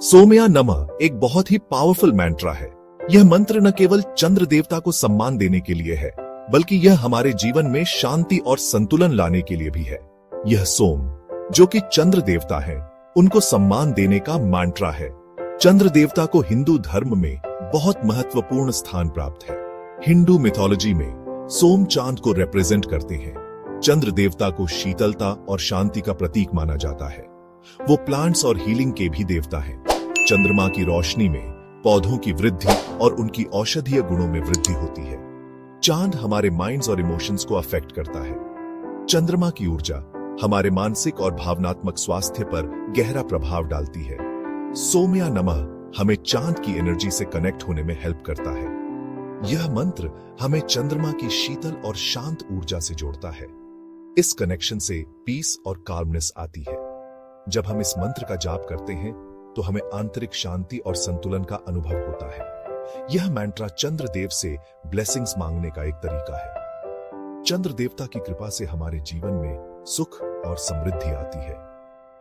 सोम्या नमः एक बहुत ही पावरफुल मंत्र है। यह मंत्र न केवल चंद्र देवता को सम्मान देने के लिए है, बल्कि यह हमारे जीवन में शांति और संतुलन लाने के लिए भी है। यह सोम, जो कि चंद्र देवता है, उनको सम्मान देने का मंत्र है। चंद्र देवता को हिंदू धर्म में बहुत महत्वपूर्ण स्थान प्राप्त है। हिंदू मिथोलॉजी में सोम चांद को रिप्रेजेंट करते हैं। चंद्र देवता को शीतलता और शांति का प्रतीक माना जाता है। वो प्लांट्स और हीलिंग के भी देवता हैं। चंद्रमा की रोशनी में पौधों की वृद्धि और उनकी औषधीय गुणों में वृद्धि होती है। चांद हमारे माइंड्स और इमोशंस को अफेक्ट करता है। चंद्रमा की ऊर्जा हमारे मानसिक और भावनात्मक स्वास्थ्य पर गहरा प्रभाव डालती है। सोम्या नमः हमें चांद की एनर्जी से कनेक्ट होने में हेल्प करता है। यह मंत्र हमें चंद्रमा की शीतल और शांत ऊर्जा से जोड़ता है। इस कनेक्शन से पीस और काल्मनेस आती है। जब हम इस मंत्र का जाप करते हैं तो हमें आंतरिक शांति और संतुलन का अनुभव होता है। यह मंत्र चंद्रदेव से ब्लेसिंग्स मांगने का एक तरीका है। चंद्र देवता की कृपा से हमारे जीवन में सुख और समृद्धि आती है।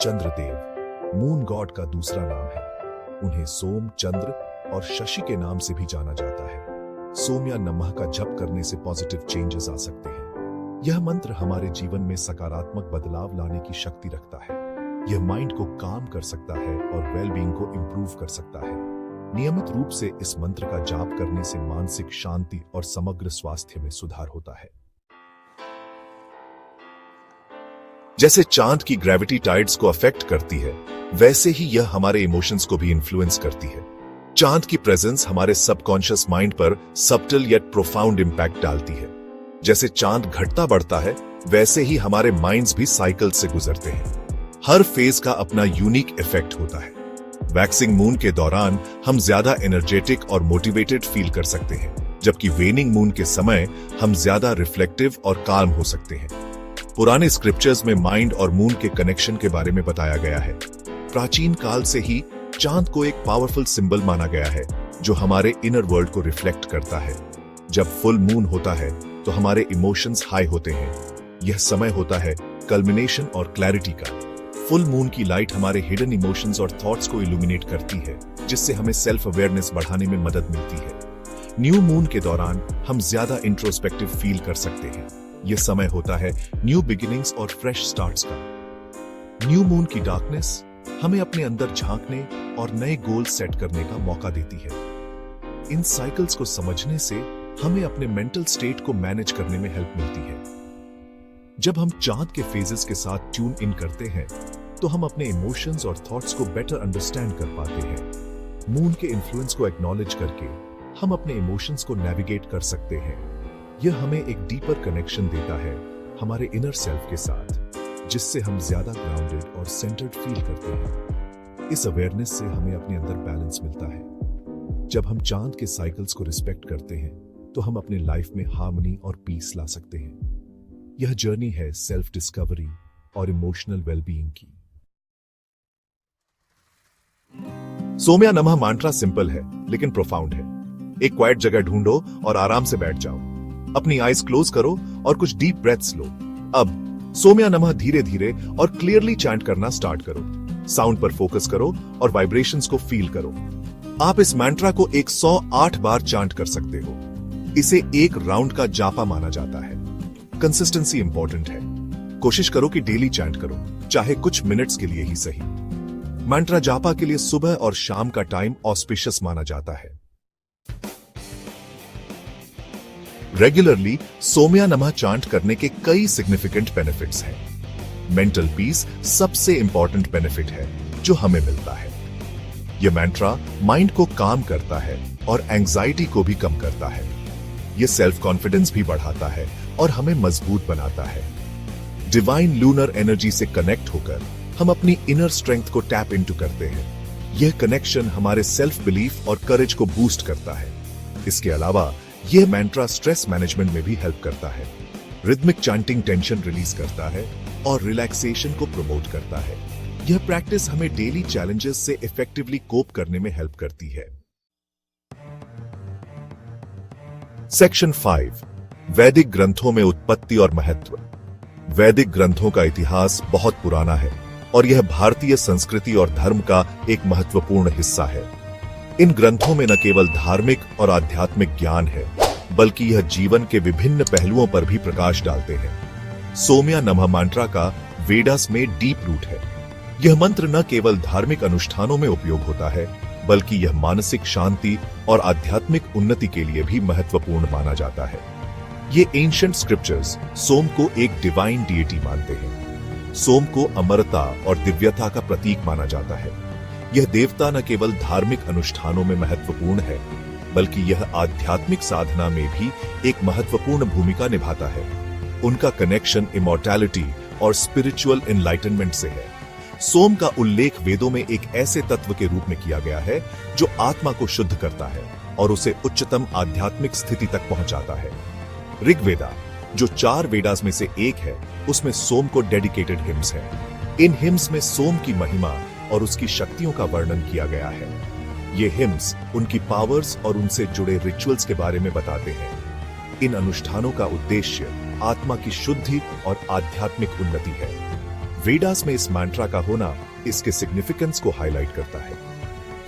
चंद्रदेव मून गॉड का दूसरा नाम है। उन्हें सोम, चंद्र और शशि के नाम से भी जाना जाता है। सोम्या नमः का जप करने से पॉजिटिव चेंजेस आ सकते हैं। यह मंत्र हमारे जीवन में सकारात्मक बदलाव लाने की शक्ति रखता है। यह माइंड को काम कर सकता है और वेलबींग को इंप्रूव कर सकता है। नियमित रूप से इस मंत्र का जाप करने से मानसिक शांति और समग्र स्वास्थ्य में सुधार होता है। जैसे चांद की ग्रेविटी टाइड्स को अफेक्ट करती है, वैसे ही यह हमारे इमोशंस को भी इन्फ्लुएंस करती है। चांद की प्रेजेंस हमारे सबकॉन्शियस माइंड पर सब्टल येट प्रोफाउंड इंपैक्ट डालती है। जैसे चांद घटता बढ़ता है, वैसे ही हमारे माइंड्स भी साइकिल से गुजरते हैं। हर फेज का अपना यूनिक इफेक्ट होता है। वैक्सिंग मून के दौरान हम ज्यादा एनर्जेटिक और मोटिवेटेड फील कर सकते हैं, जबकि वेनिंग मून के समय हम ज्यादा रिफ्लेक्टिव और काल्म हो सकते हैं। पुराने स्क्रिप्चर्स में माइंड और मून के कनेक्शन के बारे में बताया गया है। प्राचीन काल से ही चांद को एक पावरफुल सिंबल माना गया है, जो हमारे इनर वर्ल्ड को रिफ्लेक्ट करता है। जब फुल मून होता है तो हमारे इमोशंस हाई होते हैं। यह समय होता है कल्मिनेशन और क्लैरिटी का। फुल मून की लाइट हमारे हिडन इमोशंस और थॉट्स को इल्यूमिनेट करती है, जिससे हमें सेल्फ अवेयरनेस बढ़ाने में मदद मिलती है। न्यू मून के दौरान हम ज्यादा इंट्रोस्पेक्टिव फील कर सकते हैं। यह समय होता है न्यू बिगिनिंग्स और फ्रेश स्टार्ट्स का। न्यू मून की डार्कनेस हमें अपने अंदर झांकने और नए गोल सेट करने का मौका देती है। इन साइकिल्स को समझने से हमें अपने मेंटल स्टेट को मैनेज करने में हेल्प मिलती है। जब हम चांद के फेजेस के साथ ट्यून इन करते हैं, तो हम अपने इमोशंस और थॉट्स को बेटर अंडरस्टैंड कर पाते हैं। मून के इन्फ्लुएंस को एक्नॉलेज करके हम अपने इमोशंस को नेविगेट कर सकते हैं। यह हमें एक डीपर कनेक्शन देता है हमारे इनर सेल्फ के साथ, जिससे हम ज्यादा ग्राउंडेड और सेंटर्ड फील करते हैं। इस अवेयरनेस से हमें अपने अंदर बैलेंस मिलता है। जब हम चांद के साइकिल्स को रिस्पेक्ट करते हैं, तो हम अपने लाइफ में हार्मनी और पीस ला सकते हैं। यह जर्नी है सेल्फ डिस्कवरी और इमोशनल वेलबीइंग की। सोम्या नमः मंत्र सिंपल है, लेकिन प्रोफाउंड है। एक क्वाइट जगह ढूंढो और आराम से बैठ जाओ। अपनी आईज क्लोज करो और कुछ डीप ब्रेथ्स लो। अब सोम्या नमः धीरे धीरे और क्लियरली चैंट करना स्टार्ट करो। साउंड पर फोकस करो और वाइब्रेशंस को फील करो। आप इस मंत्र को 108 बार चैंट कर सकते हो। इसे एक राउंड का जापा माना जाता है। कंसिस्टेंसी इंपॉर्टेंट है। कोशिश करो कि डेली चैंट करो, चाहे कुछ मिनट्स के लिए ही सही। मंत्र जापा के लिए सुबह और शाम का टाइम ऑस्पिशियस माना जाता है। रेगुलरली सोम्या नमः चांट करने के कई सिग्निफिकेंट बेनिफिट्स हैं। मेंटल पीस सबसे इंपॉर्टेंट बेनिफिट है जो हमें मिलता है। यह मंत्र माइंड को काम करता है और एंजाइटी को भी कम करता है। यह सेल्फ कॉन्फिडेंस भी बढ़ाता है और हमें मजबूत बनाता है। डिवाइन लूनर एनर्जी से कनेक्ट होकर हम अपनी इनर स्ट्रेंथ को टैप इनटू करते हैं। यह कनेक्शन हमारे सेल्फ बिलीफ और करेज को बूस्ट करता है। इसके अलावा यह मंत्र स्ट्रेस मैनेजमेंट में भी हेल्प करता है। रिदमिक चैंटिंग टेंशन रिलीज करता है और रिलैक्सेशन को प्रमोट करता है। यह प्रैक्टिस हमें डेली चैलेंजेस से इफेक्टिवली कोप करने में हेल्प करती है। सेक्शन 5, वैदिक ग्रंथों में उत्पत्ति और महत्व। वैदिक ग्रंथों का इतिहास बहुत पुराना है और यह भारतीय संस्कृति और धर्म का एक महत्वपूर्ण हिस्सा है। इन ग्रंथों में न केवल धार्मिक और आध्यात्मिक ज्ञान है, बल्कि यह जीवन के विभिन्न पहलुओं पर भी प्रकाश डालते हैं। सौम्या नमः मंत्र का वेदास में डीप रूट है। यह मंत्र न केवल धार्मिक अनुष्ठानों में उपयोग होता है, बल्कि यह मानसिक शांति और आध्यात्मिक उन्नति के लिए भी महत्वपूर्ण माना जाता है। ये एंशिएंट स्क्रिप्चर्स सोम को एक डिवाइन डीटी मानते हैं। सोम को अमरता और दिव्यता का प्रतीक माना जाता है। यह देवता न केवल धार्मिक अनुष्ठानों में महत्वपूर्ण है, बल्कि यह आध्यात्मिक साधना में भी एक महत्वपूर्ण भूमिका निभाता है। उनका कनेक्शन इमॉर्टैलिटी और स्पिरिचुअल एनलाइटनमेंट से है। सोम का उल्लेख वेदों में एक ऐसे तत्व के रूप में किया गया है जो आत्मा को शुद्ध करता है और उसे उच्चतम आध्यात्मिक स्थिति तक पहुंचाता है। ऋग्वेदा, जो 4 वेदास में से एक है, उसमें सोम को डेडिकेटेड हिम्स है। इन हिम्स में सोम की महिमा और उसकी शक्तियों का वर्णन किया गया है। ये हिम्स उनकी पावर्स और उनसे जुड़े रिचुअल्स के बारे में बताते हैं। इन अनुष्ठानों का उद्देश्य आत्मा की शुद्धि और आध्यात्मिक उन्नति है। वेदास में इस मंत्र का होना इसके सिग्निफिकेंस को हाईलाइट करता है।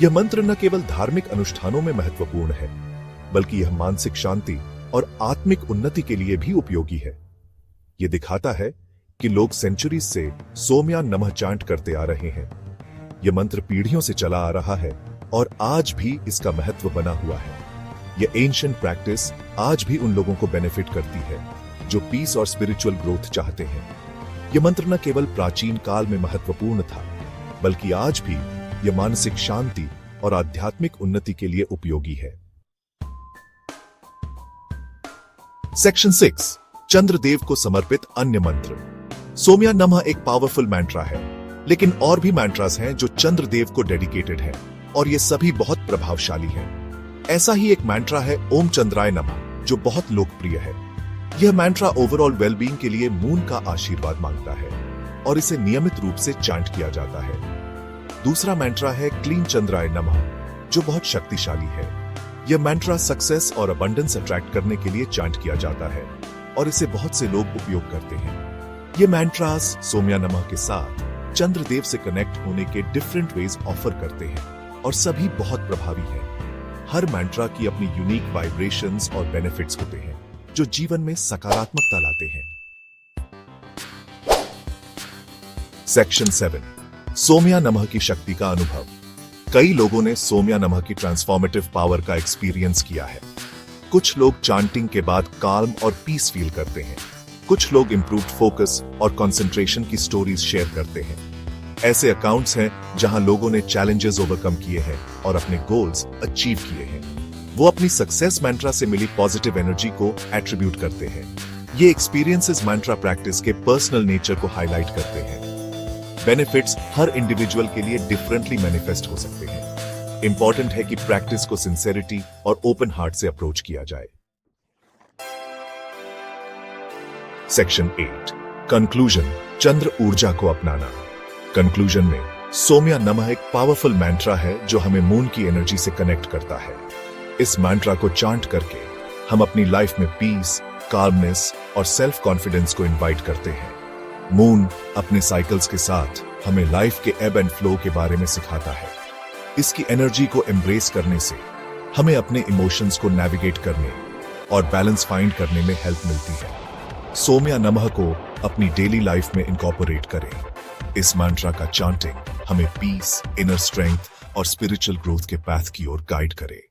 यह मंत्र न केवल धार्मिक अनुष्ठानों में महत्वपूर्ण है, बल्कि यह मानसिक शांति और आत्मिक उन्नति के लिए भी उपयोगी है। यह दिखाता है कि लोग सेंचुरीज से सौम्या नमः चांट करते आ रहे हैं। यह मंत्र पीढ़ियों से चला आ रहा है और आज भी इसका महत्व बना हुआ है। यह एंशिएंट प्रैक्टिस आज भी उन लोगों को बेनिफिट करती है जो पीस और स्पिरिचुअल ग्रोथ चाहते हैं। यह मंत्र न केवल प्राचीन काल में महत्वपूर्ण था, बल्कि आज भी यह मानसिक शांति और आध्यात्मिक उन्नति के लिए उपयोगी है। सेक्शन 6, चंद्रदेव को समर्पित अन्य मंत्र। सौम्या नमः एक पावरफुल मंत्र है, लेकिन और भी मंत्रस हैं जो चंद्रदेव को डेडिकेटेड हैं, और ये सभी बहुत प्रभावशाली हैं। ऐसा ही एक मंत्र है ओम चंद्राय नमः, जो बहुत लोकप्रिय है। यह मंत्र ओवरऑल वेलबींग के लिए मून का आशीर्वाद मांगता है और इसे नियमित रूप से चांट किया जाता है। दूसरा मंत्र है क्लीन चंद्राय नमः, जो बहुत शक्तिशाली है। यह मंत्र सक्सेस और अबंडेंस अट्रैक्ट करने के लिए चांट किया जाता है और इसे बहुत से लोग उपयोग करते हैं। ये मंत्रस सौम्या नमः के साथ चंद्रदेव से कनेक्ट होने के डिफरेंट वेज ऑफर करते हैं और सभी बहुत प्रभावी हैं। हर मंत्र की अपनी यूनिक वाइब्रेशंस और बेनिफिट्स होते हैं जो जीवन में सकारात्मकता लाते हैं। सेक्शन 7, सौम्या नमः की शक्ति का अनुभव। कई लोगों ने सौम्या नमः की ट्रांसफॉर्मेटिव पावर का एक्सपीरियंस किया है। कुछ लोग चांटिंग के बाद काल्म और पीस फील करते हैं। कुछ लोग इंप्रूव्ड फोकस और कंसंट्रेशन की स्टोरीज शेयर करते हैं। ऐसे अकाउंट्स हैं जहां लोगों ने चैलेंजेस ओवरकम किए हैं और अपने गोल्स अचीव किए हैं। वो अपनी सक्सेस मंत्र से मिली पॉजिटिव एनर्जी को एट्रीब्यूट करते हैं। ये एक्सपीरियंसेस मंत्र प्रैक्टिस के पर्सनल नेचर को हाईलाइट करते हैं। बेनिफिट्स हर इंडिविजुअल के लिए डिफरेंटली मैनिफेस्ट हो सकते हैं। इंपॉर्टेंट है कि प्रैक्टिस को सिंसेरिटी और ओपन हार्ट से अप्रोच किया जाए। सेक्शन 8, कंक्लूजन, चंद्र ऊर्जा को अपनाना। कंक्लूजन में सौम्या नमः एक पावरफुल मंत्र है जो हमें मून की एनर्जी से कनेक्ट करता है। इस मंत्र को चांट करके हम अपनी लाइफ में पीस, काल्मनेस और सेल्फ कॉन्फिडेंस को इनवाइट करते हैं। मून अपने साइकिल्स के साथ हमें लाइफ के एब एंड फ्लो के बारे में सिखाता है। इसकी एनर्जी को एम्ब्रेस करने से हमें अपने इमोशंस को नेविगेट करने और बैलेंस फाइंड करने में हेल्प मिलती है। सौम्या नमः को अपनी डेली लाइफ में इनकॉर्पोरेट करें। इस मंत्र का चांटिंग हमें पीस, इनर स्ट्रेंथ और स्पिरिचुअल ग्रोथ के पाथ की ओर गाइड करे।